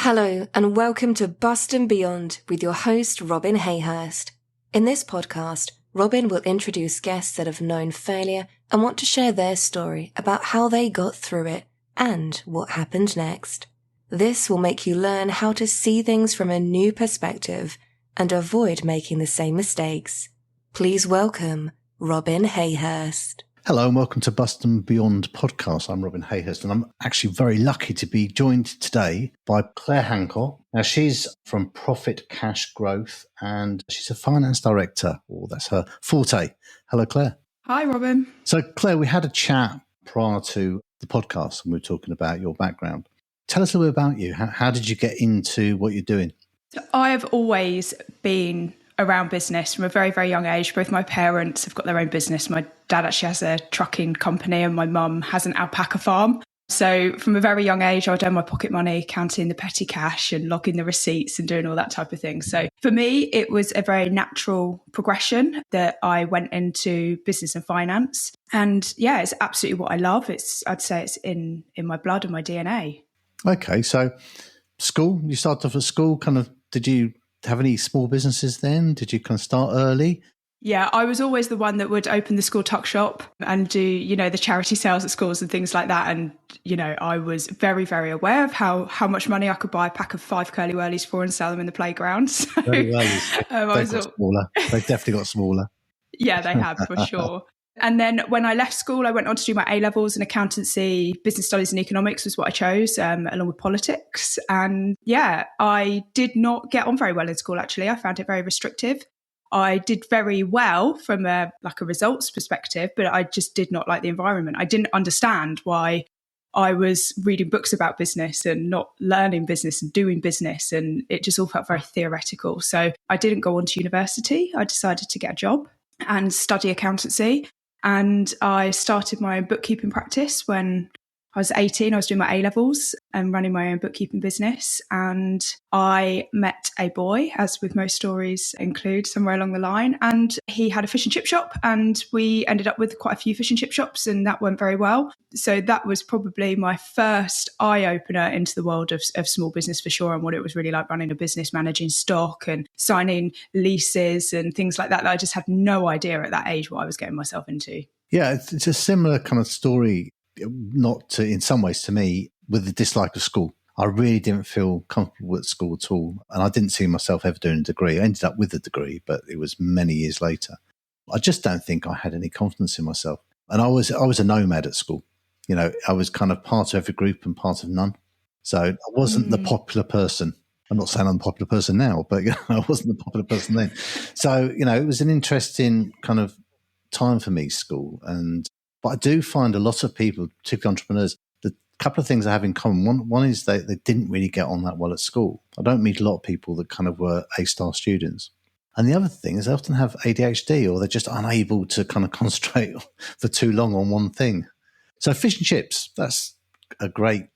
Hello and welcome to Bust and Beyond with your host Robin Hayhurst. In this podcast, Robin will introduce guests that have known failure and want to share their story about how they got through it and what happened next. This will make you learn how to see things from a new perspective and avoid making the same mistakes. Please welcome Robin Hayhurst. Hello and welcome to Bust and Beyond podcast. I'm Robin Hayhurst and I'm actually very lucky to be joined today by Claire Hancott. Now she's from Profit Cash Growth and she's a finance director, or that's her forte. Hello Claire. Hi Robin. So Claire, we had a chat prior to the podcast and we were talking about your background. Tell us a little bit about you. How did you get into what you're doing? So I have always been around business from a very, very young age. Both my parents have got their own business. My dad actually has a trucking company and my mum has an alpaca farm. So from a very young age, I would earn my pocket money, counting the petty cash and logging the receipts and doing all that type of thing. So for me, it was a very natural progression that I went into business and finance. And yeah, it's absolutely what I love. I'd say it's in my blood and my DNA. Okay, so school, you started off at school, did you have any small businesses then? Did you kind of start early? Yeah, I was always the one that would open the school tuck shop and do, the charity sales at schools and things like that. And, I was very, very aware of how much money I could buy a pack of 5 curly whirlies for and sell them in the playground. So, Curly whirlies. They've got smaller. They've definitely got smaller. Yeah, they have for sure. And then when I left school, I went on to do my A-levels in accountancy, business studies and economics was what I chose, along with politics. And yeah, I did not get on very well in school, actually. I found it very restrictive. I did very well from a results perspective, but I just did not like the environment. I didn't understand why I was reading books about business and not learning business and doing business. And it just all felt very theoretical. So I didn't go on to university. I decided to get a job and study accountancy. And I started my own bookkeeping practice when I was 18. I was doing my A-levels and running my own bookkeeping business. And I met a boy, as with most stories include, somewhere along the line. And he had a fish and chip shop and we ended up with quite a few fish and chip shops and that went very well. So that was probably my first eye-opener into the world of small business for sure, and what it was really like running a business, managing stock and signing leases and things like that I just had no idea at that age what I was getting myself into. Yeah, it's a similar kind of story. In some ways to me, with the dislike of school. I really didn't feel comfortable at school at all. And I didn't see myself ever doing a degree. I ended up with a degree, but it was many years later. I just don't think I had any confidence in myself. And I was a nomad at school. I was kind of part of every group and part of none. So I wasn't the popular person. I'm not saying I'm the popular person now, but I wasn't the popular person then. So, it was an interesting kind of time for me, school. But I do find a lot of people, particularly entrepreneurs, the couple of things I have in common. One is they didn't really get on that well at school. I don't meet a lot of people that kind of were A-star students. And the other thing is they often have ADHD or they're just unable to kind of concentrate for too long on one thing. So fish and chips, that's a great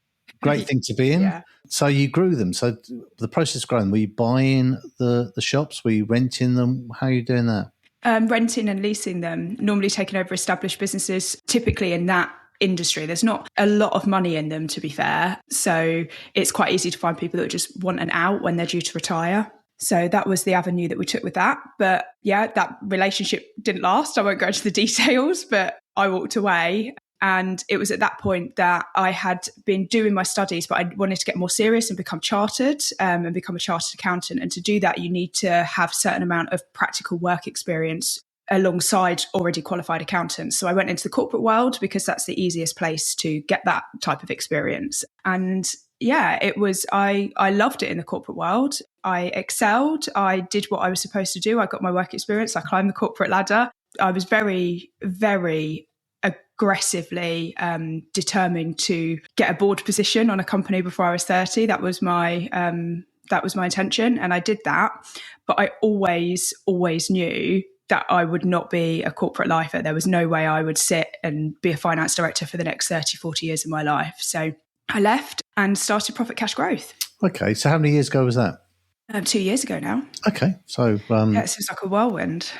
thing to be in. Yeah. So you grew them. So the process of growing, were you buying the shops? Were you renting them? How are you doing that? Renting and leasing them, normally taking over established businesses, typically in that industry. There's not a lot of money in them, to be fair. So it's quite easy to find people that just want an out when they're due to retire. So that was the avenue that we took with that. But yeah, that relationship didn't last. I won't go into the details, but I walked away. And it was at that point that I had been doing my studies, but I wanted to get more serious and become chartered and become a chartered accountant. And to do that, you need to have a certain amount of practical work experience alongside already qualified accountants. So I went into the corporate world because that's the easiest place to get that type of experience. And yeah, I loved it in the corporate world. I excelled. I did what I was supposed to do. I got my work experience. I climbed the corporate ladder. I was very, very aggressively determined to get a board position on a company before I was 30. That was my intention, and I did that. But I always knew that I would not be a corporate lifer. There was no way I would sit and be a finance director for the next 30, 40 years of my life. So I left and started Profit Cash Growth. Okay, so how many years ago was that? 2 years ago now. Okay, so yeah, it seems like a whirlwind.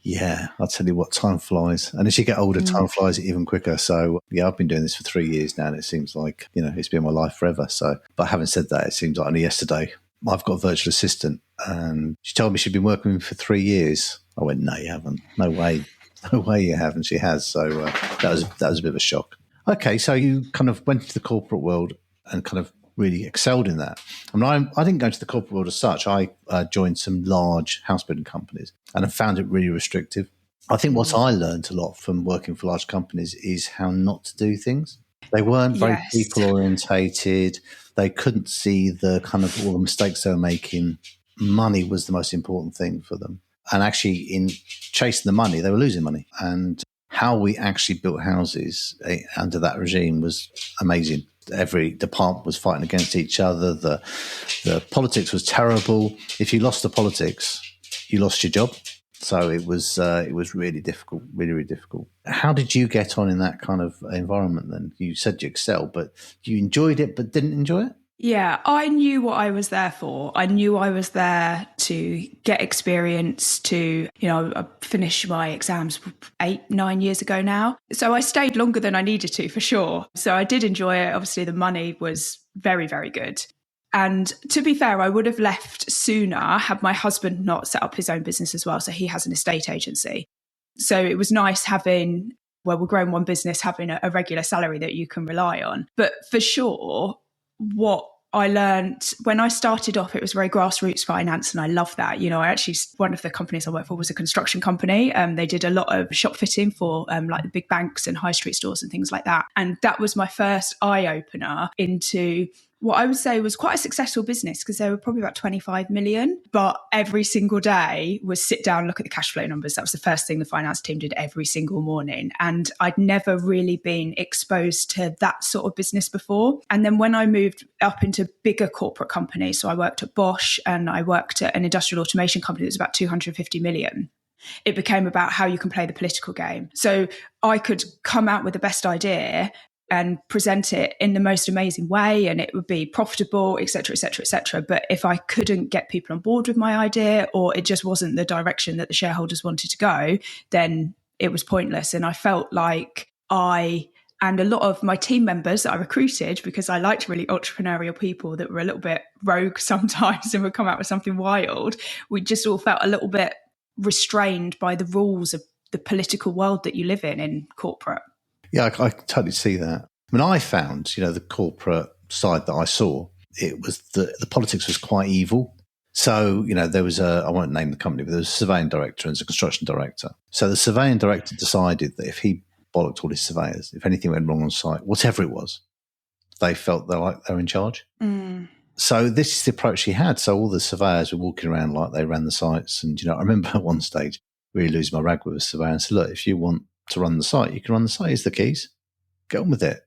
Yeah, I'll tell you what, time flies. And as you get older, time flies even quicker. So, yeah, I've been doing this for 3 years now, and it seems like, it's been my life forever. So, but having said that, it seems like only yesterday I've got a virtual assistant, and she told me she'd been working with me for 3 years. I went, no, you haven't. No way. No way you haven't. She has. So that was a bit of a shock. Okay, so you kind of went into the corporate world and kind of really excelled in that. I mean, I didn't go into the corporate world as such. I joined some large house building companies and I found it really restrictive. I think what I learned a lot from working for large companies is how not to do things. They weren't very people orientated. They couldn't see the kind of all the mistakes they were making. Money was the most important thing for them. And actually in chasing the money, they were losing money. And how we actually built houses under that regime was amazing. Every department was fighting against each other. The politics was terrible. If you lost the politics, you lost your job. So it was really difficult, really, really difficult. How did you get on in that kind of environment then? You said you excelled, but you enjoyed it but didn't enjoy it? Yeah, I knew what I was there for. I knew I was there to get experience, I finished my exams 8-9 years ago now. So I stayed longer than I needed to, for sure. So I did enjoy it. Obviously, the money was very, very good. And to be fair, I would have left sooner had my husband not set up his own business as well. So he has an estate agency. So it was nice we're growing one business, having a regular salary that you can rely on. But for sure, what I learned when I started off, it was very grassroots finance, and I love that. One of the companies I worked for was a construction company. They did a lot of shop fitting for like the big banks and high street stores and things like that. And that was my first eye opener into what I would say was quite a successful business, because they were probably about 25 million. But every single day was sit down, look at the cash flow numbers. That was the first thing the finance team did every single morning. And I'd never really been exposed to that sort of business before. And then when I moved up into bigger corporate companies, so I worked at Bosch and I worked at an industrial automation company that was about 250 million. It became about how you can play the political game. So I could come out with the best idea and present it in the most amazing way, and it would be profitable, et cetera, et cetera, et cetera. But if I couldn't get people on board with my idea, or it just wasn't the direction that the shareholders wanted to go, then it was pointless. And I felt like I and a lot of my team members that I recruited, because I liked really entrepreneurial people that were a little bit rogue sometimes and would come out with something wild, we just all felt a little bit restrained by the rules of the political world that you live in corporate. Yeah, I totally see that. I mean, I found, the corporate side that I saw, it was the politics was quite evil. So, there was I won't name the company, but there was a surveying director and a construction director. So the surveying director decided that if he bollocked all his surveyors, if anything went wrong on site, whatever it was, they felt they're like they're in charge. So this is the approach he had. So all the surveyors were walking around like they ran the sites. And, I remember at one stage really losing my rag with a surveyor and said, look, if you want to run the site, you can run the site. Here's the keys. Get on with it.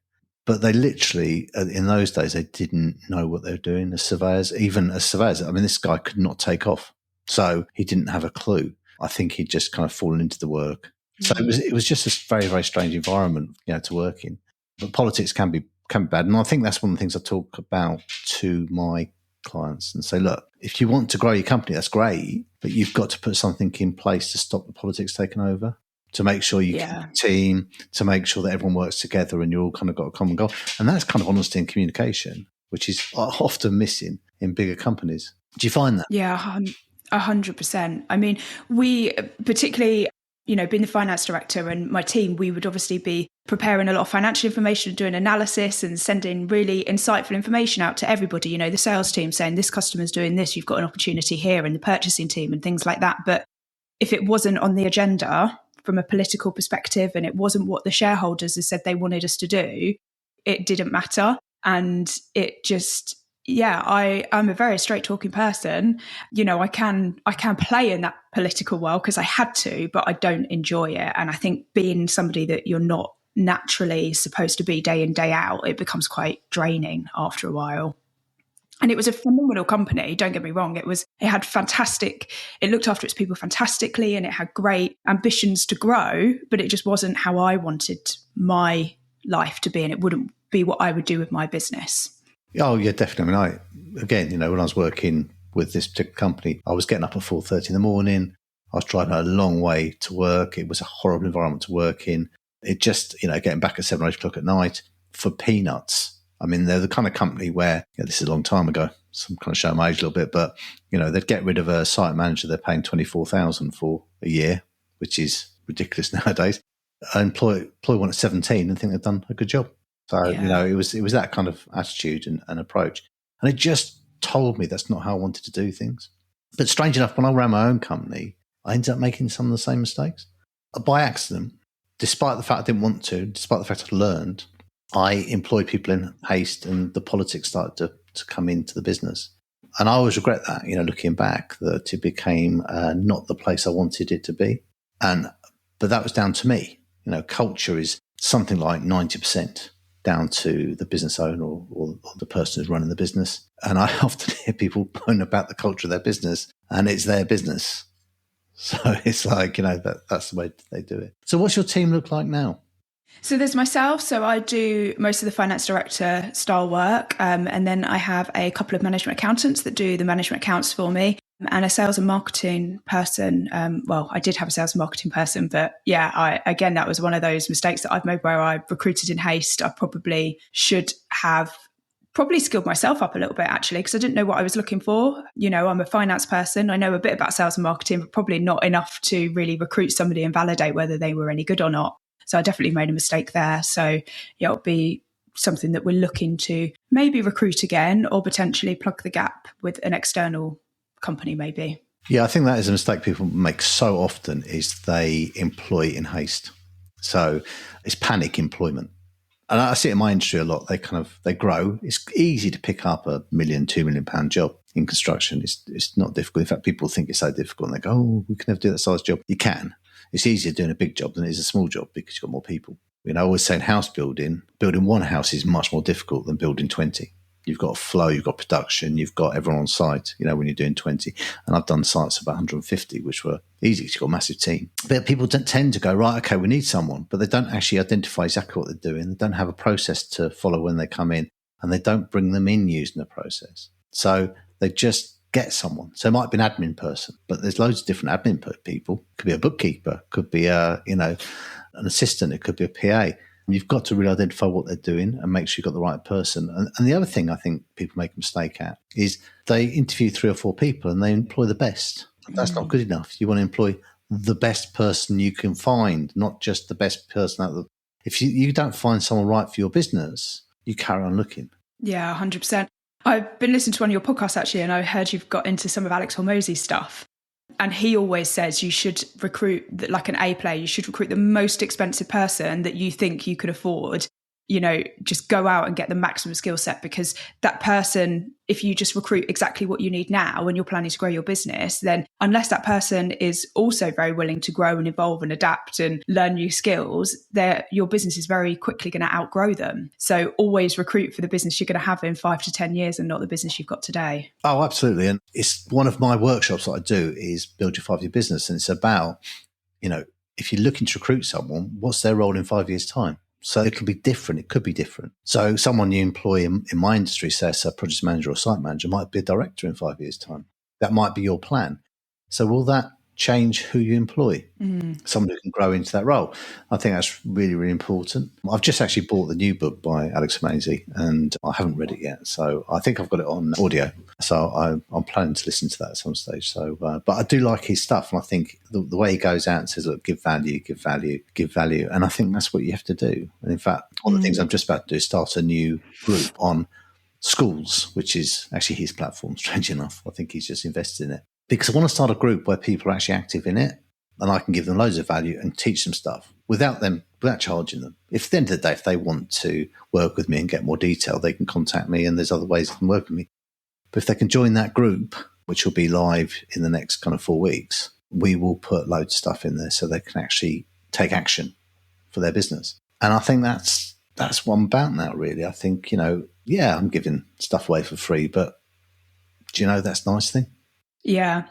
But they literally, in those days, they didn't know what they were doing as surveyors. Even as surveyors, I mean, this guy could not take off. So he didn't have a clue. I think he'd just kind of fallen into the work. So it was just a very, very strange environment, to work in. But politics can be bad. And I think that's one of the things I talk about to my clients and say, look, if you want to grow your company, that's great, but you've got to put something in place to stop the politics taking over, to make sure you keep a team, to make sure that everyone works together and you all kind of got a common goal. And that's kind of honesty and communication, which is often missing in bigger companies. Do you find that? Yeah, 100%. I mean, we particularly, being the finance director and my team, we would obviously be preparing a lot of financial information, doing analysis and sending really insightful information out to everybody, the sales team saying this customer's doing this, you've got an opportunity here, and the purchasing team and things like that. But if it wasn't on the agenda from a political perspective and it wasn't what the shareholders had said they wanted us to do, it didn't matter. And it just, I'm a very straight talking person. I can play in that political world because I had to, but I don't enjoy it. And I think being somebody that you're not naturally supposed to be day in, day out, it becomes quite draining after a while. And it was a phenomenal company, don't get me wrong. It looked after its people fantastically, and it had great ambitions to grow, but it just wasn't how I wanted my life to be, and it wouldn't be what I would do with my business. Oh, yeah, definitely. I mean, when I was working with this particular company, I was getting up at 4:30 in the morning, I was driving a long way to work. It was a horrible environment to work in. It just, getting back at 7 or 8 o'clock at night for peanuts. I mean, they're the kind of company where, this is a long time ago, so I'm kind of showing my age a little bit, but, they'd get rid of a site manager they're paying $24,000 for a year, which is ridiculous nowadays. Employ one at 17 and think they've done a good job. So, it was that kind of attitude and approach. And it just told me that's not how I wanted to do things. But strange enough, when I ran my own company, I ended up making some of the same mistakes. By accident, despite the fact I didn't want to, despite the fact I'd learned, I employed people in haste and the politics started to come into the business. And I always regret that, looking back, that it became not the place I wanted it to be. But that was down to me. Culture is something like 90% down to the business owner or the person who's running the business. And I often hear people moan about the culture of their business, and it's their business. So it's like, that's the way they do it. So what's your team look like now? So there's myself. So I do most of the finance director style work. And then I have a couple of management accountants that do the management accounts for me, and a sales and marketing person. I did have a sales and marketing person, but again, that was one of those mistakes that I've made where I recruited in haste. I probably should have skilled myself up a little bit, actually, because I didn't know what I was looking for. I'm a finance person. I know a bit about sales and marketing, but probably not enough to really recruit somebody and validate whether they were any good or not. So I definitely made a mistake there. So it'll be something that we're looking to maybe recruit again, or potentially plug the gap with an external company maybe. Yeah, I think that is a mistake people make so often, is they employ in haste. So it's panic employment. And I see it in my industry a lot. They grow. It's easy to pick up a £1 million, £2 million job in construction. It's not difficult. In fact, people think it's so difficult, and they go, "Oh, we can never do that size job." You can. It's easier doing a big job than it is a small job because you've got more people. I always say in house building one house is much more difficult than building 20. You've got a flow, you've got production, you've got everyone on site, when you're doing 20. And I've done sites of about 150, which were easy because you've got a massive team. But people tend to go, right, okay, we need someone, but they don't actually identify exactly what they're doing. They don't have a process to follow when they come in, and they don't bring them in using the process. So they just get someone. So it might be an admin person, but there's loads of different admin people. Could be a bookkeeper, could be an assistant, it could be a PA. You've got to really identify what they're doing and make sure you've got the right person. And the other thing I think people make a mistake at is they interview 3 or 4 people and they employ the best. That's not good enough. You want to employ the best person you can find, not just the best person out there. If you don't find someone right for your business, you carry on looking. Yeah, 100%. I've been listening to one of your podcasts, actually, and I heard you've got into some of Alex Hormozy's stuff. And he always says you should recruit, like an A player, you should recruit the most expensive person that you think you could afford. Just go out and get the maximum skill set, because that person, if you just recruit exactly what you need now when you're planning to grow your business, then unless that person is also very willing to grow and evolve and adapt and learn new skills, your business is very quickly going to outgrow them. So always recruit for the business you're going to have in 5 to 10 years and not the business you've got today. Oh, absolutely. And it's one of my workshops that I do is Build Your 5-Year Business. And it's about, if you're looking to recruit someone, what's their role in 5 years' time? So it could be different. It could be different. So someone you employ in my industry, say a project manager or site manager, might be a director in 5 years' time. That might be your plan. So will that change who you employ? Someone who can grow into that role. I think that's really, really important. I've just actually bought the new book by Alex Hormozy, and I haven't read it yet. So I think I've got it on audio. So I'm planning to listen to that at some stage. So, but I do like his stuff. And I think the way he goes out and says, look, give value, give value, give value. And I think that's what you have to do. And in fact, one of the things I'm just about to do is start a new group on schools, which is actually his platform, strange enough. I think he's just invested in it. Because I want to start a group where people are actually active in it, and I can give them loads of value and teach them stuff without charging them. If at the end of the day, if they want to work with me and get more detail, they can contact me, and there's other ways they can work with me. But if they can join that group, which will be live in the next kind of 4 weeks, we will put loads of stuff in there so they can actually take action for their business. And I think that's what I'm about now, really. I think, I'm giving stuff away for free, but do you know that's a nice thing? Yeah.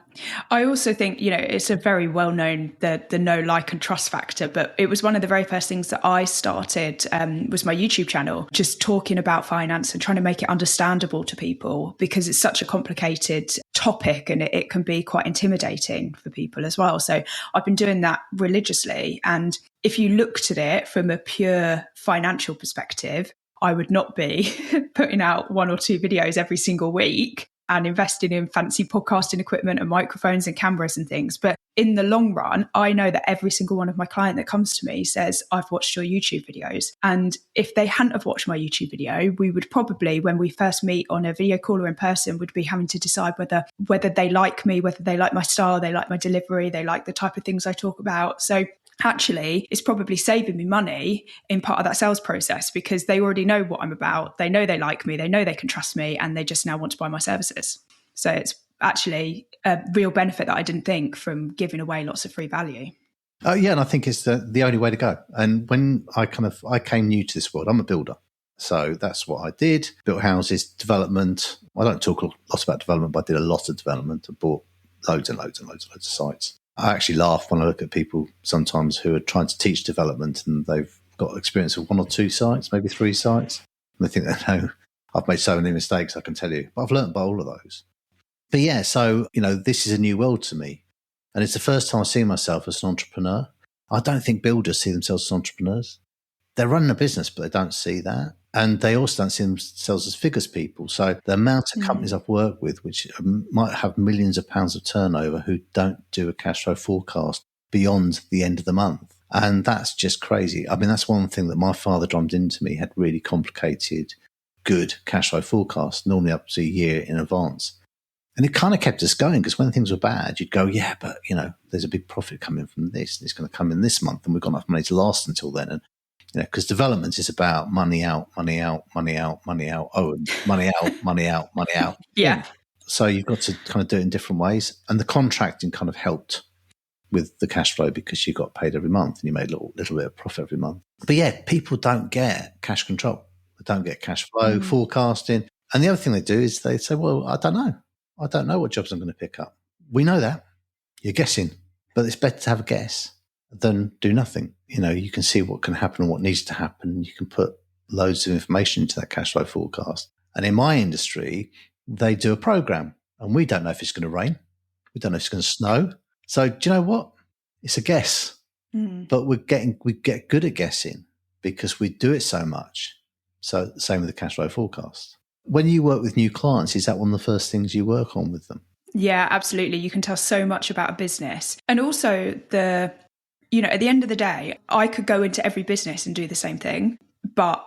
I also think, it's a very well-known, the know, like and trust factor, but it was one of the very first things that I started was my YouTube channel, just talking about finance and trying to make it understandable to people, because it's such a complicated topic and it can be quite intimidating for people as well. So I've been doing that religiously. And if you looked at it from a pure financial perspective, I would not be putting out 1 or 2 videos every single week and investing in fancy podcasting equipment and microphones and cameras and things. But in the long run, I know that every single one of my client that comes to me says, I've watched your YouTube videos. And if they hadn't have watched my YouTube video, we would probably, when we first meet on a video call or in person, would be having to decide whether they like me, whether they like my style, they like my delivery, they like the type of things I talk about. So actually, it's probably saving me money in part of that sales process, because they already know what I'm about. They know they like me, they know they can trust me, and they just now want to buy my services. So it's actually a real benefit that I didn't think from giving away lots of free value. Oh yeah, and I think it's the only way to go. And when I came new to this world, I'm a builder. So that's what I did. Built houses, development. I don't talk a lot about development, but I did a lot of development. I bought loads and loads and loads and loads of sites. I actually laugh when I look at people sometimes who are trying to teach development and they've got experience of 1 or 2 sites, maybe 3 sites. And they think, no, I've made so many mistakes, I can tell you. But I've learned by all of those. But yeah, so, this is a new world to me. And it's the first time I see myself as an entrepreneur. I don't think builders see themselves as entrepreneurs. They're running a business, but they don't see that. And they also don't see themselves as figures people. So the amount of companies I've worked with, which might have millions of pounds of turnover, who don't do a cash flow forecast beyond the end of the month. And that's just crazy. I mean, that's one thing that my father drummed into me, had really complicated, good cash flow forecast, normally up to a year in advance. And it kind of kept us going, because when things were bad, you'd go, yeah, but, there's a big profit coming from this. It's going to come in this month and we've got enough money to last until then. And because development is about money out, money out, money out, money out, money out, money out, money out. Yeah. So you've got to kind of do it in different ways. And the contracting kind of helped with the cash flow, because you got paid every month and you made a little bit of profit every month. But yeah, people don't get cash control. They don't get cash flow forecasting. And the other thing they do is they say, well, I don't know. I don't know what jobs I'm going to pick up. We know that. You're guessing. But it's better to have a guess than do nothing. You can see what can happen and what needs to happen. You can put loads of information into that cash flow forecast. And in my industry, they do a program, and we don't know if it's going to rain. We don't know if it's going to snow. So do you know what? It's a guess. But we get good at guessing because we do it so much. So same with the cash flow forecast. When you work with new clients, is that one of the first things you work on with them? Yeah, absolutely. You can tell so much about a business. And also at the end of the day, I could go into every business and do the same thing. But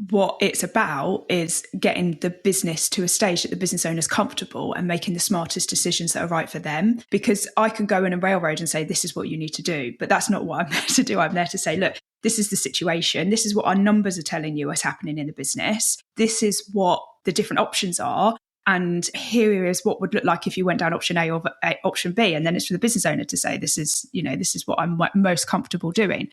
what it's about is getting the business to a stage that the business owner is comfortable and making the smartest decisions that are right for them. Because I can go in a railroad and say, this is what you need to do. But that's not what I'm there to do. I'm there to say, look, this is the situation. This is what our numbers are telling you is happening in the business. This is what the different options are. And here is what would look like if you went down option A or option B. And then it's for the business owner to say, this is what I'm most comfortable doing.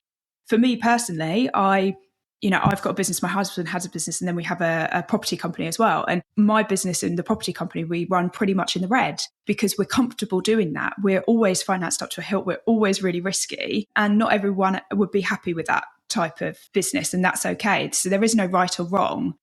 For me personally, I've got a business, my husband has a business, and then we have a property company as well. And my business and the property company, we run pretty much in the red because we're comfortable doing that. We're always financed up to a hilt. We're always really risky. And not everyone would be happy with that type of business. And that's okay. So there is no right or wrong.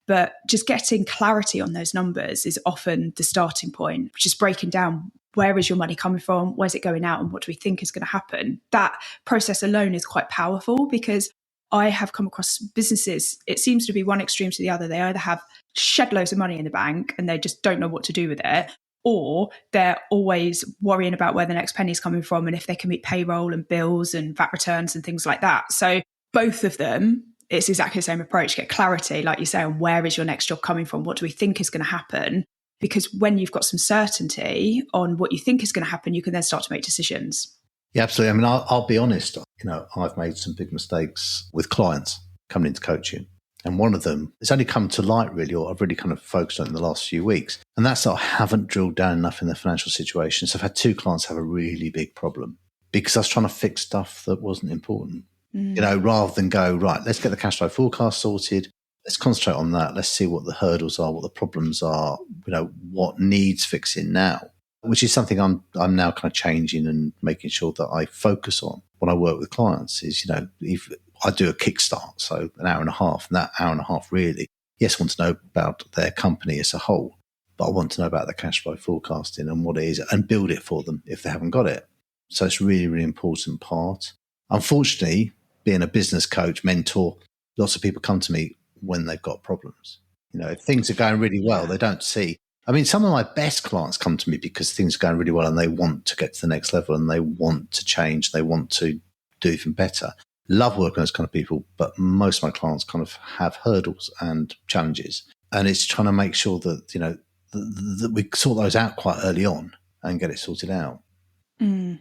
But just getting clarity on those numbers is often the starting point, just breaking down where is your money coming from, where's it going out, and what do we think is going to happen. That process alone is quite powerful, because I have come across businesses, it seems to be one extreme to the other. They either have shed loads of money in the bank and they just don't know what to do with it, or they're always worrying about where the next penny is coming from and if they can meet payroll and bills and VAT returns and things like that. So both of them, it's exactly the same approach. Get clarity, like you say, on where is your next job coming from? What do we think is going to happen? Because when you've got some certainty on what you think is going to happen, you can then start to make decisions. Yeah, absolutely. I mean, I'll be honest. I've made some big mistakes with clients coming into coaching. And one of them, it's only come to light really, or I've really kind of focused on it in the last few weeks. And that's that I haven't drilled down enough in their financial situation. So I've had 2 clients have a really big problem because I was trying to fix stuff that wasn't important. Rather than go, right, let's get the cash flow forecast sorted. Let's concentrate on that. Let's see what the hurdles are, what the problems are, what needs fixing now. which is something I'm now kind of changing and making sure that I focus on when I work with clients is, if I do a kickstart, so an hour and a half, and that hour and a half really, yes, I want to know about their company as a whole, but I want to know about the cash flow forecasting and what it is and build it for them if they haven't got it. So it's a really, really important part. Unfortunately, being a business coach, mentor, lots of people come to me when they've got problems. If things are going really well, they don't see. I mean, some of my best clients come to me because things are going really well and they want to get to the next level and they want to change. They want to do even better. Love working with those kind of people, but most of my clients kind of have hurdles and challenges. And it's trying to make sure that, that we sort those out quite early on and get it sorted out. Mm.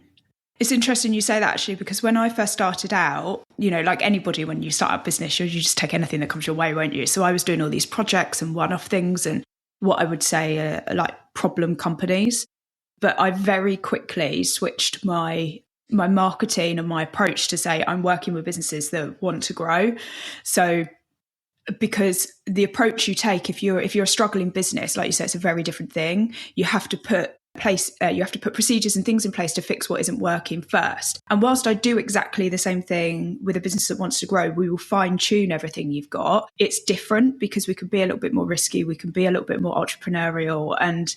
It's interesting you say that, actually, because when I first started out, like anybody, when you start a business, you just take anything that comes your way, won't you? So I was doing all these projects and one-off things and what I would say are like problem companies. But I very quickly switched my marketing and my approach to say I'm working with businesses that want to grow. So because the approach you take, if you're a struggling business, like you said, it's a very different thing. You have to put procedures and things in place to fix what isn't working first. And whilst I do exactly the same thing with a business that wants to grow, we will fine tune everything you've got. It's different because we can be a little bit more risky. We can be a little bit more entrepreneurial. And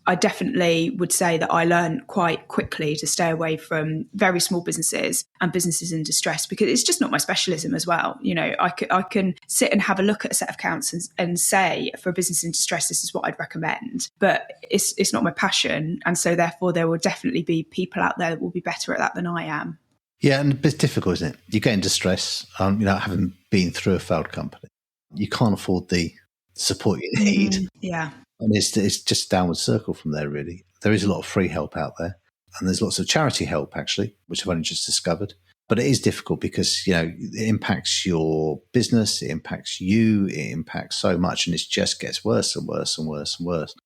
I definitely would say that I learned quite quickly to stay away from very small businesses and businesses in distress because it's just not my specialism as well. I can sit and have a look at a set of accounts and say for a business in distress, this is what I'd recommend, but it's not my passion. And so therefore there will definitely be people out there that will be better at that than I am. Yeah, and it's difficult, isn't it? You get in distress, having been through a failed company, you can't afford the support you need. Yeah. And it's just a downward circle from there, really. There is a lot of free help out there. And there's lots of charity help, actually, which I've only just discovered. But it is difficult because, it impacts your business, it impacts you, it impacts so much, and it just gets worse and worse and worse and worse.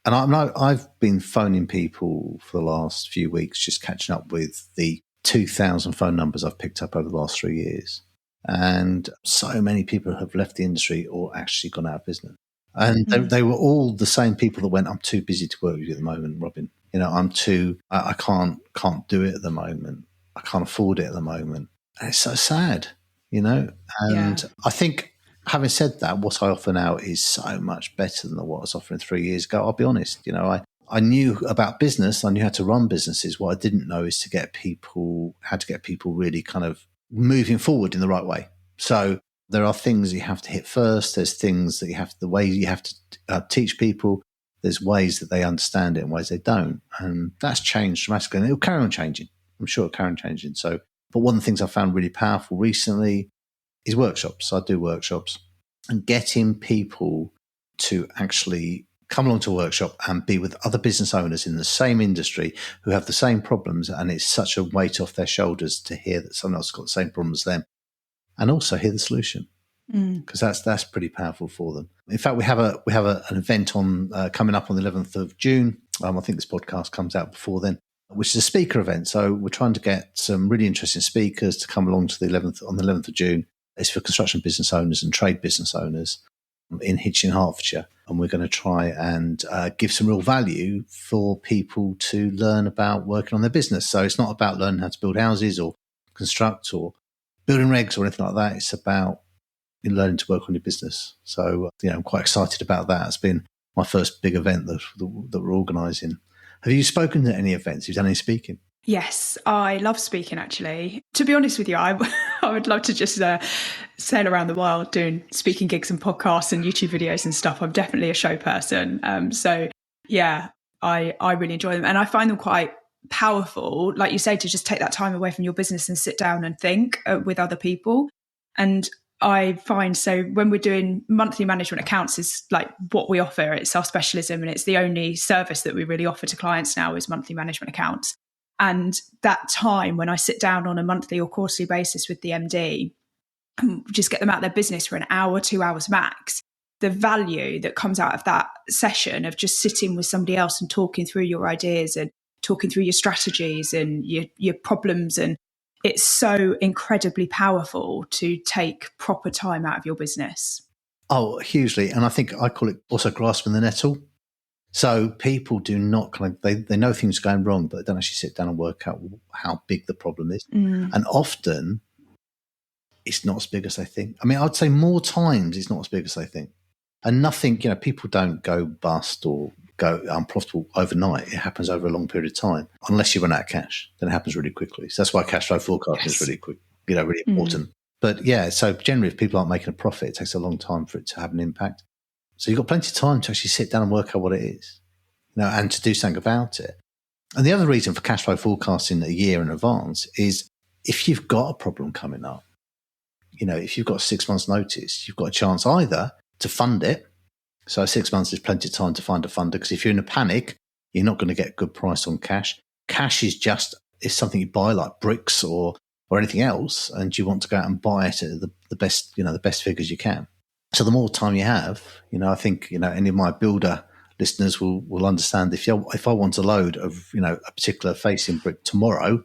And I've been phoning people for the last few weeks, just catching up with the 2,000 phone numbers I've picked up over the last 3 years. And so many people have left the industry or actually gone out of business. And they were all the same people that went, I'm too busy to work with you at the moment, Robin. I can't do it at the moment. I can't afford it at the moment. And it's so sad, And I think, having said that, what I offer now is so much better than what I was offering 3 years ago. I'll be honest. I knew about business. I knew how to run businesses. What I didn't know is how to get people really kind of moving forward in the right way. So there are things you have to hit first. There's things that the way you have to teach people. There's ways that they understand it and ways they don't. And that's changed dramatically. And it'll carry on changing. I'm sure it'll carry on changing. So, but one of the things I found really powerful recently is workshops. I do workshops and getting people to actually come along to a workshop and be with other business owners in the same industry who have the same problems. And it's such a weight off their shoulders to hear that someone else has got the same problem as them. And also hear the solution, because that's pretty powerful for them. In fact, we have an event on coming up on the 11th of June. I think this podcast comes out before then, which is a speaker event. So we're trying to get some really interesting speakers to come along to the 11th of June. It's for construction business owners and trade business owners in Hitchin, Hertfordshire, and we're going to try and give some real value for people to learn about working on their business. So it's not about learning how to build houses or construct or building regs or anything like that. It's about learning to work on your business. So, I'm quite excited about that. It's been my first big event that we're organising. Have you spoken at any events? Have you done any speaking? Yes, I love speaking, actually. To be honest with you, I would love to just sail around the world doing speaking gigs and podcasts and YouTube videos and stuff. I'm definitely a show person. So, yeah, I really enjoy them. And I find them quite powerful, like you say, to just take that time away from your business and sit down and think with other people. And I find, so when we're doing monthly management accounts is like what we offer. It's our specialism and it's the only service that we really offer to clients now is monthly management accounts. And that time when I sit down on a monthly or quarterly basis with the MD and just get them out of their business for an hour, 2 hours max, the value that comes out of that session of just sitting with somebody else and talking through your ideas and talking through your strategies and your problems. And it's so incredibly powerful to take proper time out of your business. Oh, hugely. And I think I call it also grasping the nettle. So people do not they know things are going wrong, but they don't actually sit down and work out how big the problem is. And often it's not as big as they think. I mean, I'd say more times it's not as big as they think. And nothing, people don't go bust or go unprofitable overnight. It happens over a long period of time, unless you run out of cash. Then it happens really quickly. So that's why cash flow forecasting is really quick, really important. But yeah, so generally, if people aren't making a profit, it takes a long time for it to have an impact. So you've got plenty of time to actually sit down and work out what it is, and to do something about it. And the other reason for cash flow forecasting a year in advance is if you've got a problem coming up, if you've got 6 months notice, you've got a chance either to fund it. So 6 months is plenty of time to find a funder, because if you're in a panic, you're not going to get a good price on cash. Cash is something you buy like bricks or anything else, and you want to go out and buy it at the best, the best figures you can. So the more time you have, I think, any of my builder listeners will understand if I want a load of, a particular facing brick tomorrow,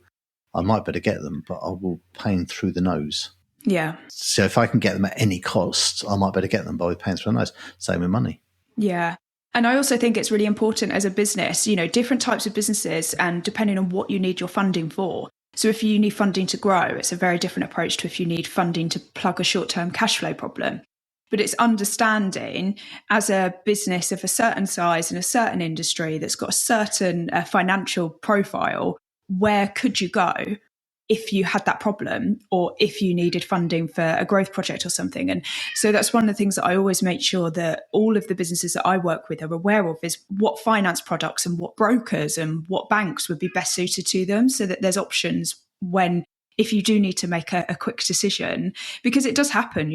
I might better get them, but I will paying through the nose. Yeah. So if I can get them at any cost, I might better get them by paying through the nose. Same with money. Yeah. And I also think it's really important as a business, different types of businesses, and depending on what you need your funding for. So if you need funding to grow, it's a very different approach to if you need funding to plug a short-term cash flow problem. But it's understanding, as a business of a certain size in a certain industry that's got a certain financial profile, where could you go if you had that problem, or if you needed funding for a growth project or something. And so that's one of the things that I always make sure that all of the businesses that I work with are aware of, is what finance products and what brokers and what banks would be best suited to them, so that there's options if you do need to make a quick decision, because it does happen,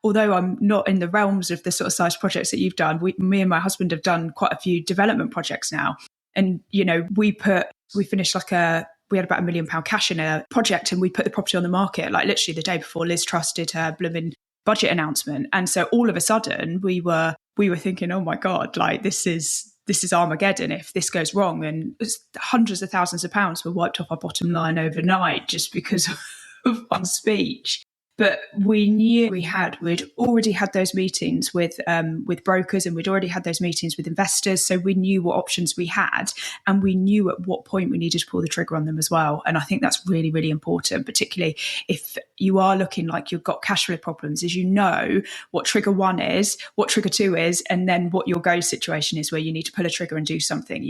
Although I'm not in the realms of the sort of size projects that you've done, me and my husband have done quite a few development projects now. And, we finished we had about £1 million cash in a project, and we put the property on the market, like literally the day before Liz Truss did her blooming budget announcement. And so all of a sudden we were thinking, oh my God, like this is Armageddon if this goes wrong. And hundreds of thousands of pounds were wiped off our bottom line overnight just because of one speech. But we knew we'd already had those meetings with brokers, and we'd already had those meetings with investors. So we knew what options we had, and we knew at what point we needed to pull the trigger on them as well. And I think that's really, really important, particularly if you are looking like you've got cash flow problems, is what trigger 1 is, what trigger 2 is, and then what your go situation is, where you need to pull a trigger and do something.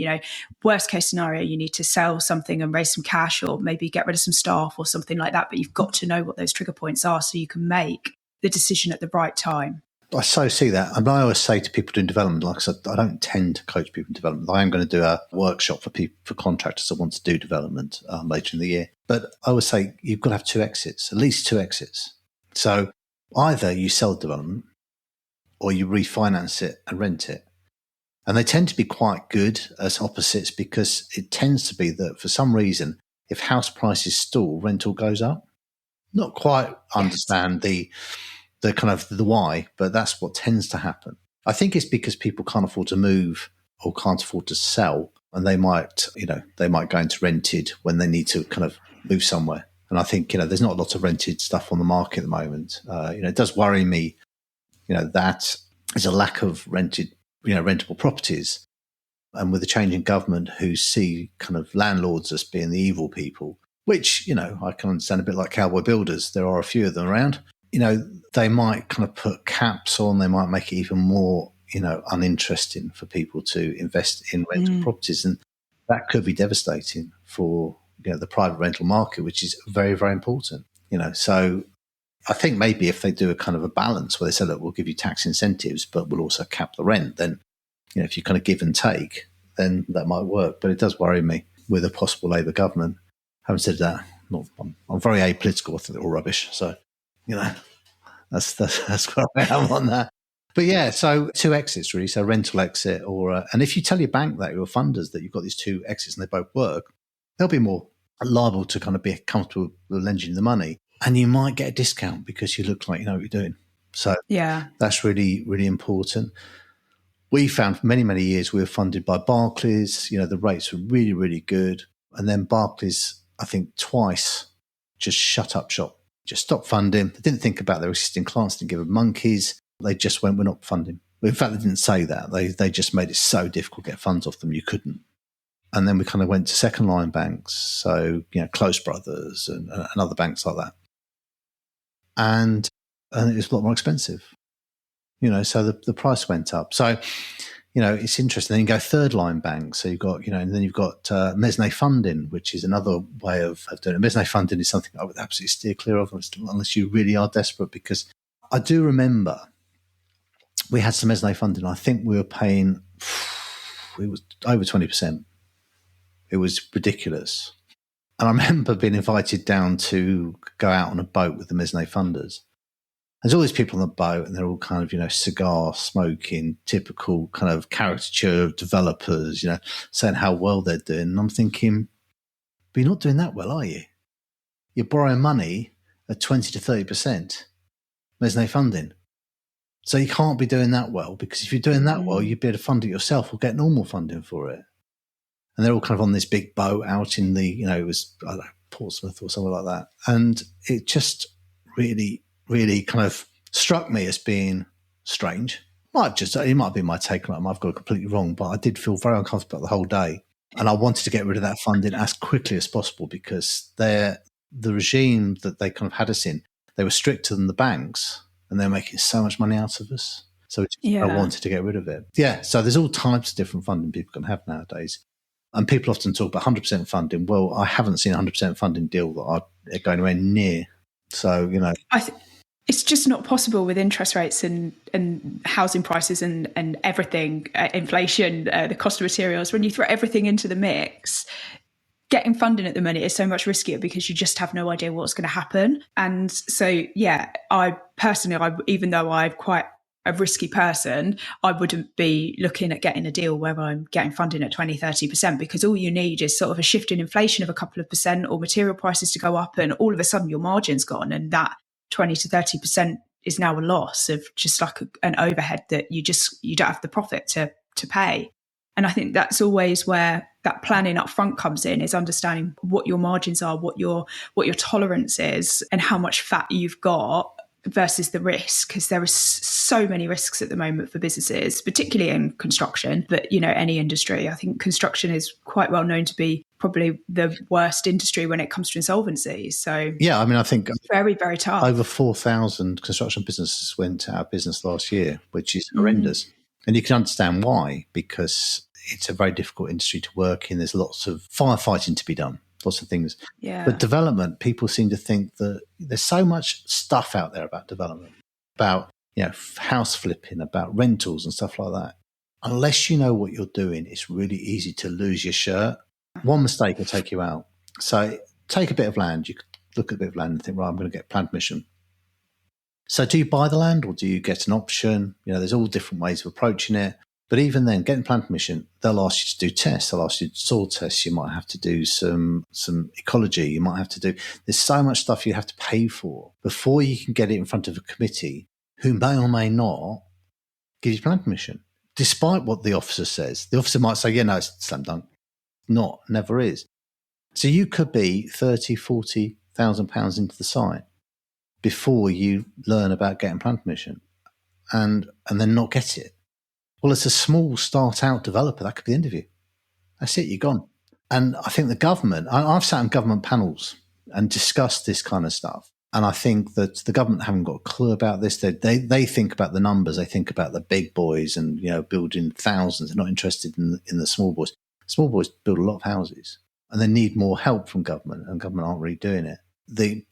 Worst case scenario, you need to sell something and raise some cash, or maybe get rid of some staff or something like that. But you've got to know what those trigger points are, so you can make the decision at the right time. I so see that. And I always say to people doing development, like I said, I don't tend to coach people in development. I am going to do a workshop for contractors that want to do development later in the year. But I always say you've got to have 2 exits, at least 2 exits. So either you sell development or you refinance it and rent it. And they tend to be quite good as opposites, because it tends to be that for some reason, if house prices stall, rental goes up. Not quite understand the kind of the why, but that's what tends to happen. I think it's because people can't afford to move or can't afford to sell, and they might go into rented when they need to kind of move somewhere. And I think, there's not a lot of rented stuff on the market at the moment. It does worry me, that there's a lack of rentable properties. And with the change in government, who see kind of landlords as being the evil people, which, I can understand, a bit like cowboy builders. There are a few of them around. They might kind of put caps on, they might make it even more, uninteresting for people to invest in rental properties. And that could be devastating for, the private rental market, which is very, very important. So I think maybe if they do a kind of a balance where they say, look, we'll give you tax incentives, but we'll also cap the rent, then, if you kind of give and take, then that might work. But it does worry me with a possible Labour government. Having said that, I'm very apolitical. I think they're all rubbish. So, that's where I am on that. But yeah, so 2 exits really. So rental exit, and if you tell your bank that, your funders, that you've got these 2 exits and they both work, they'll be more liable to kind of be comfortable with lending you the money, and you might get a discount because you look like you know what you're doing. So yeah, that's really, really important. We found for many, many years we were funded by Barclays. The rates were really, really good, and then Barclays, I think twice, just shut up shop, just stopped funding. They didn't think about their existing clients, didn't give them monkeys. They just went, we're not funding. In fact, they didn't say that. They just made it so difficult to get funds off them, you couldn't. And then we kind of went to second line banks, so Close Brothers and other banks like that. And it was a lot more expensive, so the price went up. So, it's interesting. Then you go third line banks. So you've got, and then you've got mezzanine funding, which is another way of doing it. Mezzanine funding is something I would absolutely steer clear of unless you really are desperate, because I do remember we had some mezzanine funding. I think we were paying, it was over 20%. It was ridiculous. And I remember being invited down to go out on a boat with the mezzanine funders. There's all these people on the boat, and they're all kind of, cigar smoking, typical kind of caricature of developers, saying how well they're doing. And I'm thinking, but you're not doing that well, are you? You're borrowing money at 20 to 30% mezzanine funding. So you can't be doing that well, because if you're doing that well, you'd be able to fund it yourself or get normal funding for it. And they're all kind of on this big boat out in the, it was, I don't know, Portsmouth or somewhere like that. And it just really, really kind of struck me as being strange. It might be my take on it. I've got it completely wrong, but I did feel very uncomfortable the whole day. And I wanted to get rid of that funding as quickly as possible, because the regime that they kind of had us in, they were stricter than the banks, and they're making so much money out of us. So I wanted to get rid of it. Yeah, so there's all types of different funding people can have nowadays. And people often talk about 100% funding. Well, I haven't seen a 100% funding deal that are going anywhere near. So, it's just not possible with interest rates and housing prices and everything, inflation, the cost of materials. When you throw everything into the mix, getting funding at the minute is so much riskier, because you just have no idea what's going to happen. And so, I personally, even though I'm quite a risky person, I wouldn't be looking at getting a deal where I'm getting funding at 20, 30%, because all you need is sort of a shift in inflation of a couple of percent, or material prices to go up, and all of a sudden your margin's gone, and that 20 to 30% is now a loss of just like an overhead that you don't have the profit to pay. And I think that's always where that planning up front comes in, is understanding what your margins are, what your tolerance is, and how much fat you've got versus the risk, because there are so many risks at the moment for businesses, particularly in construction, but any industry. I think construction is quite well known to be probably the worst industry when it comes to insolvency. So I think very, very tough. Over 4,000 construction businesses went out of business last year, which is horrendous. And you can understand why, because it's a very difficult industry to work in. There's lots of firefighting to be done. Lots of things. Yeah. But development, people seem to think that there's so much stuff out there about development, about house flipping, about rentals and stuff like that. Unless you know what you're doing, it's really easy to lose your shirt. One mistake will take you out. So take a bit of land. You could look at a bit of land and think, right, I'm going to get planning permission. So do you buy the land, or do you get an option? There's all different ways of approaching it. But even then, getting planning permission, they'll ask you to do tests. They'll ask you to do soil tests. You might have to do some ecology. You might have to do. There's so much stuff you have to pay for before you can get it in front of a committee who may or may not give you planning permission, despite what the officer says. The officer might say, "Yeah, no, it's slam dunk." Never is. So you could be £30,000-40,000 into the site before you learn about getting planning permission, and then not get it. Well, it's a small start-out developer. That could be the end of you. That's it. You're gone. And I think the government, I've sat in government panels and discussed this kind of stuff. And I think that the government haven't got a clue about this. They think about the numbers. They think about the big boys and, building thousands. They're not interested in the small boys. Small boys build a lot of houses, and they need more help from government, and government aren't really doing it. The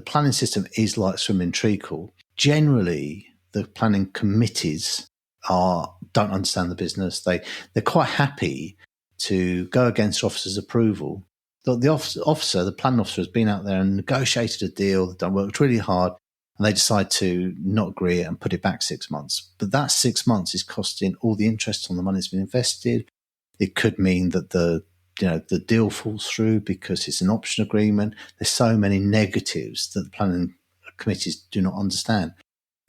planning system is like swimming treacle. Generally, the planning committees don't understand the business. They're quite happy to go against officers' approval. The planning officer has been out there and negotiated a deal, they've worked really hard, and they decide to not agree and put it back 6 months. But that 6 months is costing all the interest on the money that's been invested. It could mean that the deal falls through because it's an option agreement. There's so many negatives that the planning committees do not understand.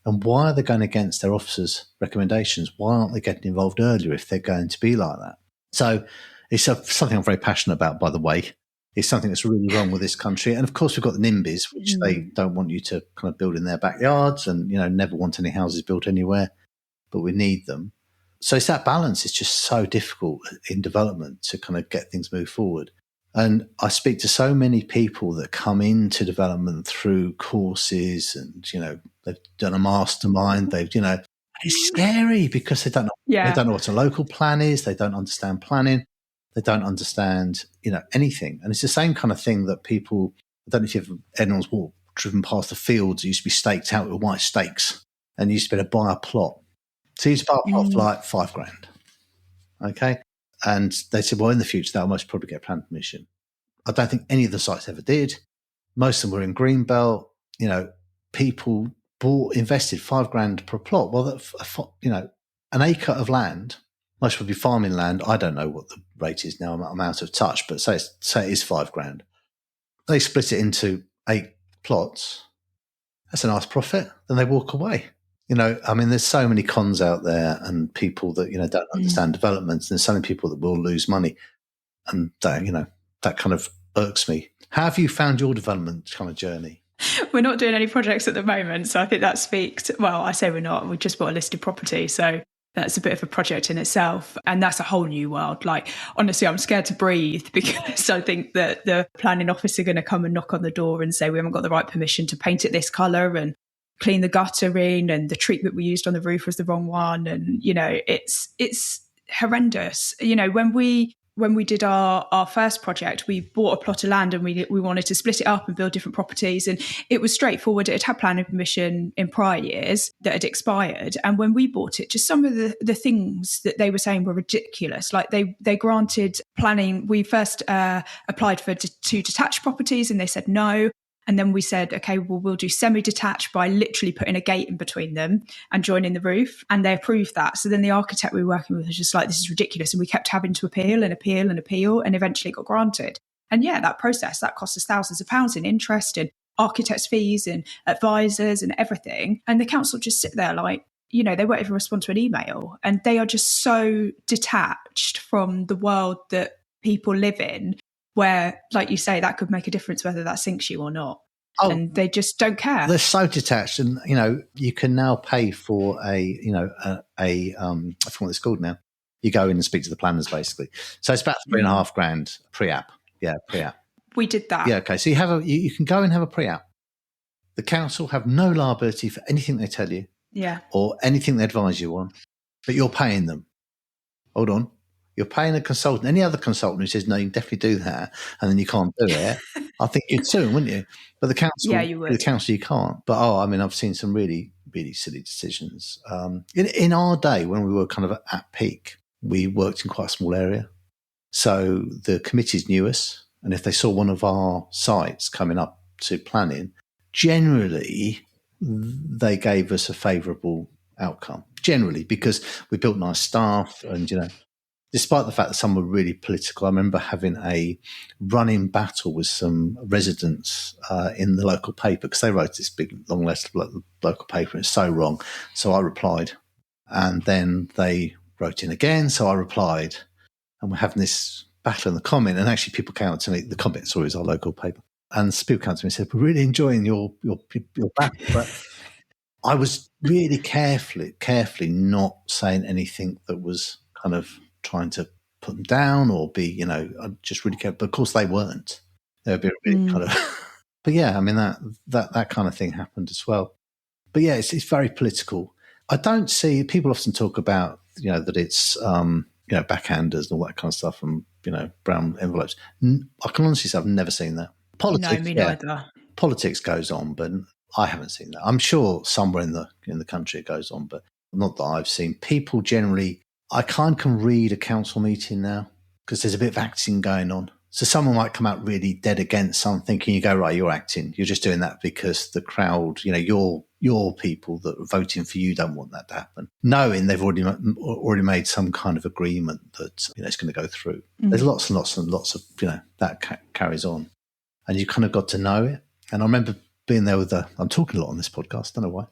And why are they going against their officers' recommendations? Why aren't they getting involved earlier if they're going to be like that? So it's something I'm very passionate about, by the way. It's something that's really wrong with this country. And of course, we've got the NIMBYs, which they don't want you to kind of build in their backyards and, never want any houses built anywhere. but we need them. So it's that balance. It's just so difficult in development to kind of get things move forward. And I speak to so many people that come into development through courses and, they've done a mastermind. It's scary because they don't know what a local plan is. They don't understand planning. They don't understand, anything. And it's the same kind of thing that people, I don't know if anyone's driven past the fields. It used to be staked out with white stakes and you used to be able to buy a plot. So you used to buy a plot for like $5,000. Okay. And they said, well, in the future, they'll most probably get planning permission. I don't think any of the sites ever did. Most of them were in Greenbelt. People invested $5,000 per plot. Well, an acre of land, most probably farming land. I don't know what the rate is now. I'm out of touch, but say it is $5,000. They split it into 8 plots. That's a nice profit. Then they walk away. There's so many cons out there and people that, don't understand developments. And there's so many people that will lose money. And that kind of irks me. How have you found your development kind of journey? We're not doing any projects at the moment. So I think that speaks, I say we're not. We just bought a listed property. So that's a bit of a project in itself. And that's a whole new world. Like, honestly, I'm scared to breathe because I think that the planning office are going to come and knock on the door and say, we haven't got the right permission to paint it this colour and clean the gutter in, and the treatment we used on the roof was the wrong one. And, it's horrendous. When we did our first project, we bought a plot of land and we wanted to split it up and build different properties. And it was straightforward. It had had planning permission in prior years that had expired. And when we bought it, just some of the things that they were saying were ridiculous. Like they granted planning. We first applied for 2 detached properties and they said no. And then we said, okay, well, we'll do semi-detached by literally putting a gate in between them and joining the roof. And they approved that. So then the architect we were working with was just like, this is ridiculous. And we kept having to appeal and appeal and appeal, and eventually it got granted. And that process, that cost us thousands of pounds in interest and architects' fees and advisors and everything. And the council just sit there like, they won't even respond to an email. And they are just so detached from the world that people live in, where, like you say, that could make a difference whether that sinks you or not. Oh, and they just don't care. They're so detached. And, you can now pay for I forget what it's called now. You go in and speak to the planners, basically. So it's about $3,500 pre-app. Yeah, pre-app. We did that. Yeah, okay. So you can go and have a pre-app. The council have no liability for anything they tell you. Yeah. Or anything they advise you on. But you're paying them. Hold on. You're paying a consultant, any other consultant who says, no, you can definitely do that, and then you can't do it. I think you'd sue them, wouldn't you? But the council, you would. The council, you can't. But, I've seen some really, really silly decisions. In our day, when we were kind of at peak, we worked in quite a small area. So the committees knew us. And if they saw one of our sites coming up to planning, generally, they gave us a favourable outcome. Generally, because we built nice staff and, despite the fact that some were really political. I remember having a running battle with some residents in the local paper because they wrote this big, long letter to the local paper and it's so wrong. So I replied. And then they wrote in again. So I replied. And we're having this battle in the comment. And actually people came out to me, the comment, sorry, is our local paper. And people came to me and said, we're really enjoying your battle. But I was really carefully not saying anything that was kind of trying to put them down or be, I just really kept, but of course they weren't. They were really kind of, but yeah, that kind of thing happened as well. But yeah, it's very political. I don't see, people often talk about, that it's, backhanders and all that kind of stuff and, brown envelopes. I can honestly say I've never seen that. Politics, no, me neither. Politics goes on, but I haven't seen that. I'm sure somewhere in the country it goes on, but not that I've seen. People generally, I kind of can read a council meeting now because there's a bit of acting going on. So someone might come out really dead against something and you go, right, you're acting. You're just doing that because the crowd, your people that are voting for you don't want that to happen. Knowing they've already made some kind of agreement that, it's going to go through. There's lots and lots and lots of, that carries on. And you kind of got to know it. And I remember being there with I'm talking a lot on this podcast, don't know why.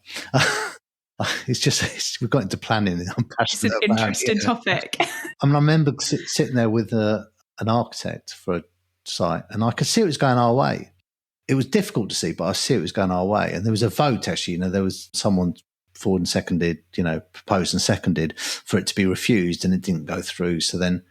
It's just, we've got into planning. I'm passionate about it. It's an interesting topic. I remember sitting there with an architect for a site and I could see it was going our way. It was difficult to see, but I see it was going our way. And there was a vote, actually, there was someone forward and seconded, proposed and seconded for it to be refused, and it didn't go through. So then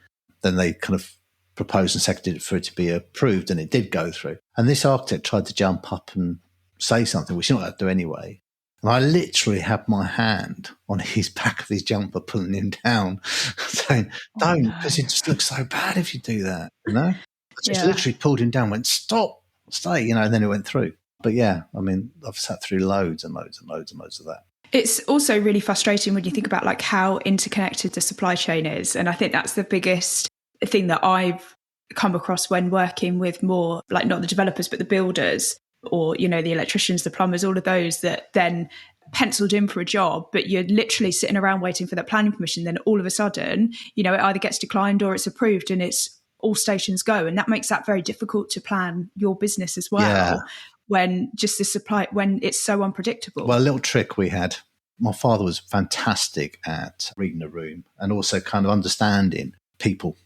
they kind of proposed and seconded for it to be approved, and it did go through. And this architect tried to jump up and say something, which you're not allowed to do anyway. And I literally had my hand on his back of his jumper, pulling him down, saying, don't, because it just looks so bad if you do that, I just literally pulled him down, went, stop, stay, and then it went through. But yeah, I mean, I've sat through loads and loads and loads and loads of that. It's also really frustrating when you think about like how interconnected the supply chain is. And I think that's the biggest thing that I've come across when working with more, like not the developers, but the builders, or, the electricians, the plumbers, all of those that then penciled in for a job, but you're literally sitting around waiting for that planning permission. Then all of a sudden, it either gets declined or it's approved, and it's all stations go. And that makes that very difficult to plan your business as well, when just the supply, when it's so unpredictable. Well, a little trick we had. My father was fantastic at reading the room and also kind of understanding people.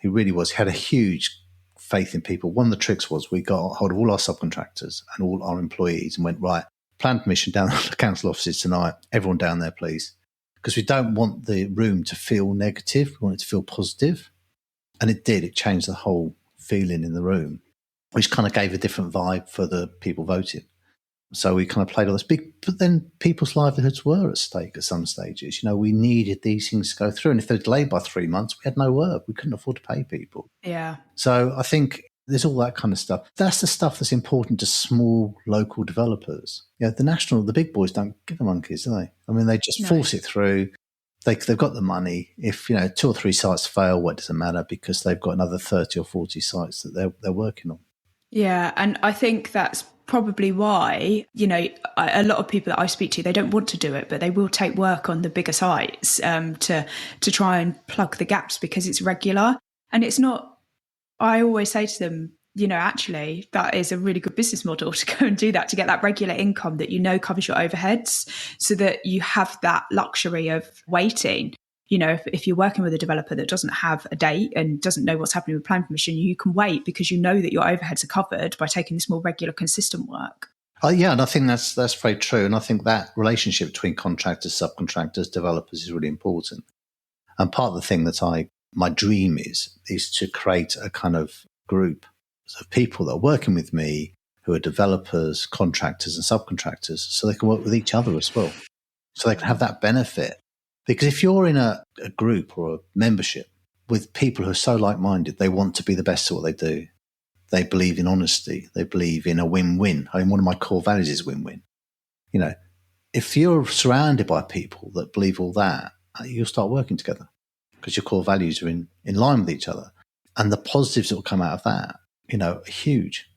He really was. He had a huge faith in people. One of the tricks was we got hold of all our subcontractors and all our employees and went, right, plan permission down at the council offices tonight. Everyone down there, please. Because we don't want the room to feel negative. We want it to feel positive. And it did. It changed the whole feeling in the room, which kind of gave a different vibe for the people voting. So we kind of played all this big, but then people's livelihoods were at stake at some stages. We needed these things to go through. And if they're delayed by 3 months, we had no work. We couldn't afford to pay people. Yeah. So I think there's all that kind of stuff. That's the stuff that's important to small local developers. The big boys don't give a monkeys, do they? I mean, they just force it through. They've got the money. If, 2 or 3 sites fail, what does it matter? Because they've got another 30 or 40 sites that they're working on. Yeah. And I think that's probably why, a lot of people that I speak to, they don't want to do it, but they will take work on the bigger sites to try and plug the gaps because it's regular. And it's not, I always say to them, actually, that is a really good business model to go and do that, to get that regular income that covers your overheads, so that you have that luxury of waiting. If you're working with a developer that doesn't have a date and doesn't know what's happening with plan permission, you can wait because you know that your overheads are covered by taking this more regular, consistent work. Yeah, and I think that's very true. And I think that relationship between contractors, subcontractors, developers is really important. And part of the thing that my dream is to create a kind of group of people that are working with me who are developers, contractors and subcontractors, so they can work with each other as well. So they can have that benefit. Because if you're in a group or a membership with people who are so like-minded, they want to be the best at what they do. They believe in honesty. They believe in a win-win. I mean, one of my core values is win-win. If you're surrounded by people that believe all that, you'll start working together because your core values are in line with each other. And the positives that will come out of that, are huge.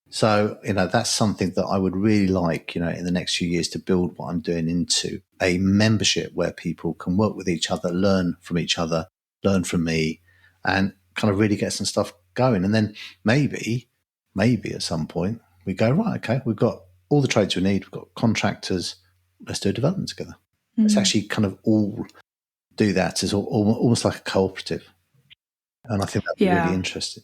So, that's something that I would really like, in the next few years to build what I'm doing into a membership where people can work with each other, learn from each other, learn from me, and kind of really get some stuff going. And then maybe at some point we go, right, okay, we've got all the trades we need. We've got contractors. Let's do a development together. Let's actually kind of all do that as almost like a cooperative. And I think that'd be really interesting.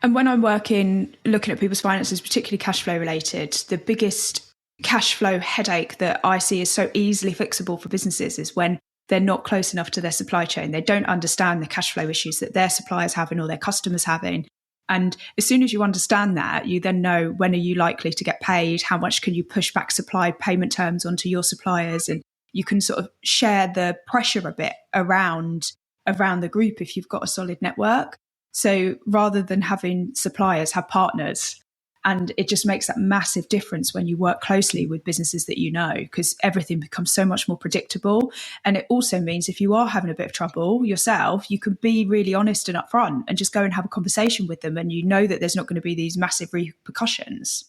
And when I'm looking at people's finances, particularly cash flow related, the biggest cash flow headache that I see is so easily fixable for businesses is when they're not close enough to their supply chain. They don't understand the cash flow issues that their suppliers having or their customers having. And as soon as you understand that, you then know when are you likely to get paid, how much can you push back supply payment terms onto your suppliers, and you can sort of share the pressure a bit around the group if you've got a solid network. So rather than having suppliers, have partners. And it just makes that massive difference when you work closely with businesses that because everything becomes so much more predictable. And it also means if you are having a bit of trouble yourself, you can be really honest and upfront and just go and have a conversation with them. And that there's not going to be these massive repercussions.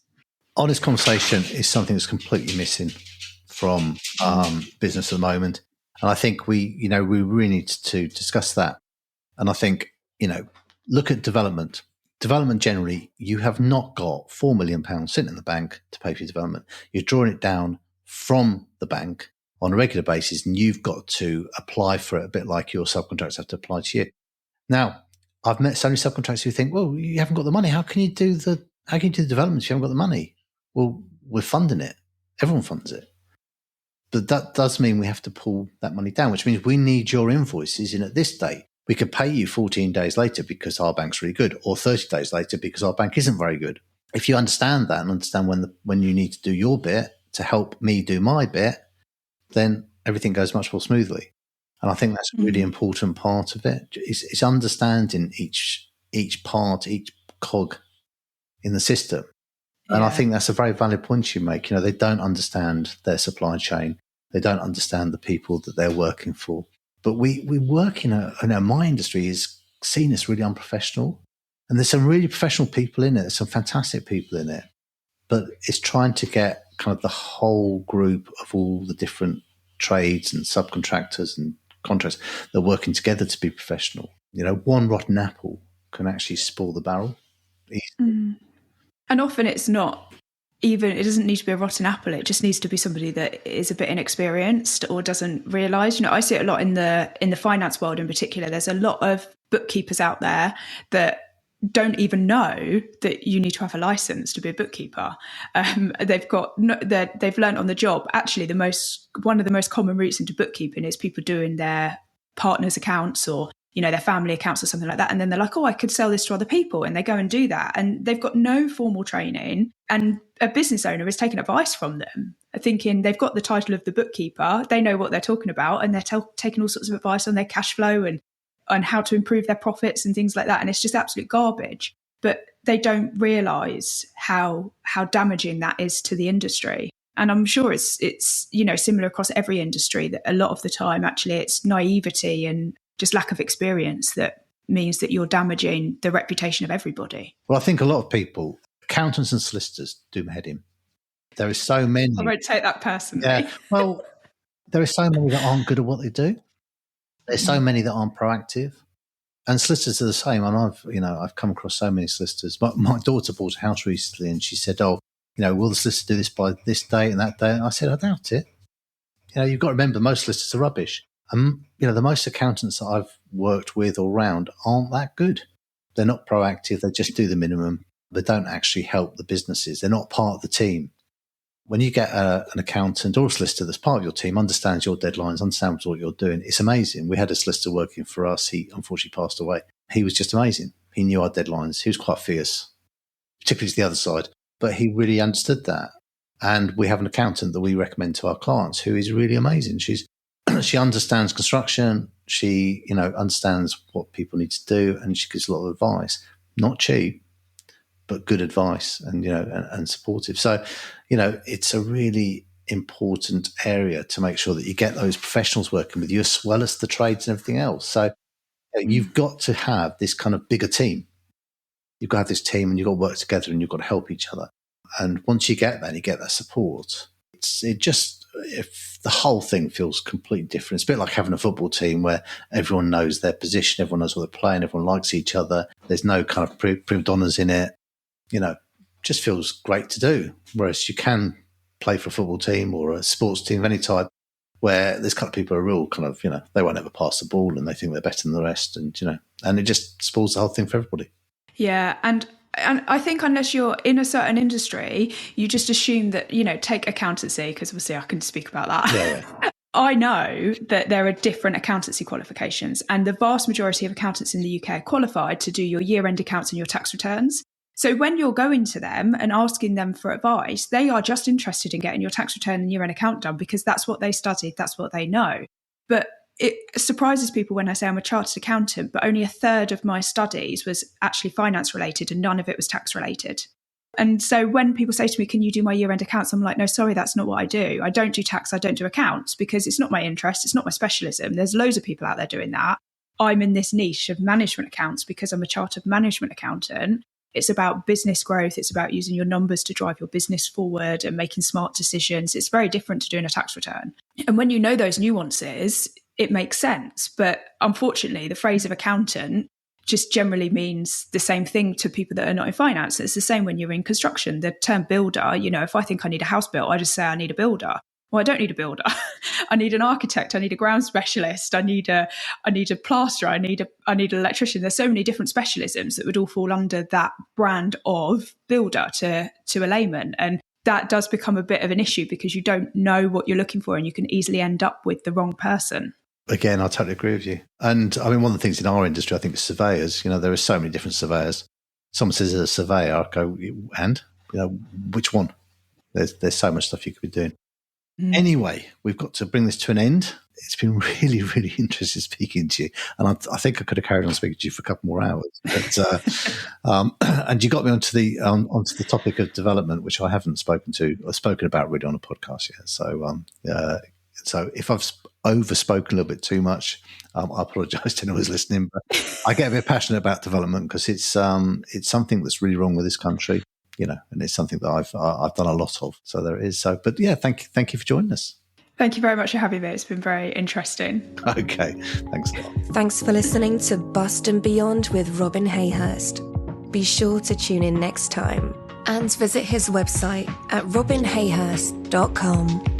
Honest conversation is something that's completely missing from business at the moment. And I think we really need to discuss that. And I think, look at development. Development generally, you have not got £4 million sitting in the bank to pay for your development. You're drawing it down from the bank on a regular basis, and you've got to apply for it a bit like your subcontractors have to apply to you. Now, I've met so many subcontractors who think, well, you haven't got the money. How can you do the development if you haven't got the money? Well, we're funding it. Everyone funds it. But that does mean we have to pull that money down, which means we need your invoices in at this date. We could pay you 14 days later because our bank's really good, or 30 days later because our bank isn't very good. If you understand that and understand when you need to do your bit to help me do my bit, then everything goes much more smoothly. And I think that's a really important part of it. It's understanding each part, each cog in the system. And I think that's a very valid point you make. They don't understand their supply chain. They don't understand the people that they're working for. But we work my industry is seen as really unprofessional. And there's some really professional people in it. There's some fantastic people in it. But it's trying to get kind of the whole group of all the different trades and subcontractors and contracts that are working together to be professional. One rotten apple can actually spoil the barrel. And often it's not even, it doesn't need to be a rotten apple. It just needs to be somebody that is a bit inexperienced or doesn't realise. I see it a lot in the finance world in particular. There's a lot of bookkeepers out there that don't even know that you need to have a license to be a bookkeeper. They've learned on the job. Actually, one of the most common routes into bookkeeping is people doing their partner's accounts or their family accounts or something like that. And then they're like, oh, I could sell this to other people. And they go and do that. And they've got no formal training. And a business owner is taking advice from them, thinking they've got the title of the bookkeeper. They know what they're talking about. And they're taking all sorts of advice on their cash flow and how to improve their profits and things like that. And it's just absolute garbage. But they don't realise how damaging that is to the industry. And I'm sure it's similar across every industry, that a lot of the time, actually, it's naivety and just lack of experience that means that you're damaging the reputation of everybody. Well, I think a lot of people, accountants and solicitors, do my head in. There are so many. I won't take that personally. Yeah. Well, there are so many that aren't good at what they do. There's so many that aren't proactive. And solicitors are the same. And I've come across so many solicitors. My daughter bought a house recently and she said, will the solicitor do this by this date and that day? And I said, I doubt it. You've got to remember, most solicitors are rubbish. The most accountants that I've worked with or around aren't that good. They're not proactive. They just do the minimum. They don't actually help the businesses. They're not part of the team. When you get an accountant or a solicitor that's part of your team, understands your deadlines, understands what you're doing, it's amazing. We had a solicitor working for us. He unfortunately passed away. He was just amazing. He knew our deadlines. He was quite fierce, particularly to the other side. But he really understood that. And we have an accountant that we recommend to our clients who is really amazing. She understands construction. She, understands what people need to do, and she gives a lot of advice. Not cheap, but good advice, and and supportive. So, it's a really important area to make sure that you get those professionals working with you, as well as the trades and everything else. So, you've got to have this kind of bigger team. You've got to have this team, and you've got to work together, and you've got to help each other. And once you get that, and you get that support, if the whole thing feels completely different. It's a bit like having a football team where everyone knows their position, everyone knows what they're playing, everyone likes each other. There's no kind of prima donnas in it. Just feels great to do. Whereas you can play for a football team or a sports team of any type where there's kind of people who are real kind of, they won't ever pass the ball and they think they're better than the rest. And, and it just spoils the whole thing for everybody. Yeah. And I think unless you're in a certain industry, you just assume that, take accountancy, because obviously I can speak about that. Yeah. I know that there are different accountancy qualifications, and the vast majority of accountants in the UK are qualified to do your year-end accounts and your tax returns. So when you're going to them and asking them for advice, they are just interested in getting your tax return and year-end account done because that's what they studied, that's what they know. But it surprises people when I say I'm a chartered accountant, but only a third of my studies was actually finance related and none of it was tax related. And so when people say to me, can you do my year-end accounts? I'm like, no, sorry, that's not what I do. I don't do tax, I don't do accounts, because it's not my interest, it's not my specialism. There's loads of people out there doing that. I'm in this niche of management accounts because I'm a chartered management accountant. It's about business growth. It's about using your numbers to drive your business forward and making smart decisions. It's very different to doing a tax return. And when you know those nuances, it makes sense. But unfortunately, the phrase of accountant just generally means the same thing to people that are not in finance. It's the same when you're in construction. The term builder, if I think I need a house built, I just say I need a builder. Well, I don't need a builder. I need an architect. I need a ground specialist. I need a plasterer. I need an electrician. There's so many different specialisms that would all fall under that brand of builder to a layman. And that does become a bit of an issue because you don't know what you're looking for and you can easily end up with the wrong person. Again, I totally agree with you. And I mean, one of the things in our industry, I think, is surveyors. There are so many different surveyors. Someone says a surveyor, I go, and which one? There's so much stuff you could be doing. Anyway, we've got to bring this to an end. It's been really, really interesting speaking to you. And I think I could have carried on speaking to you for a couple more hours. But, and you got me onto the topic of development, which I haven't spoken about really on a podcast yet. So if I've overspoken a little bit too much, I apologise to anyone who's listening. But I get a bit passionate about development because it's something that's really wrong with this country. And it's something that I've done a lot of. So there it is. So, but yeah, thank you for joining us. Thank you very much for having me. It's been very interesting. Okay, thanks a lot. Thanks for listening to Bust and Beyond with Robin Hayhurst. Be sure to tune in next time and visit his website at robinhayhurst.com.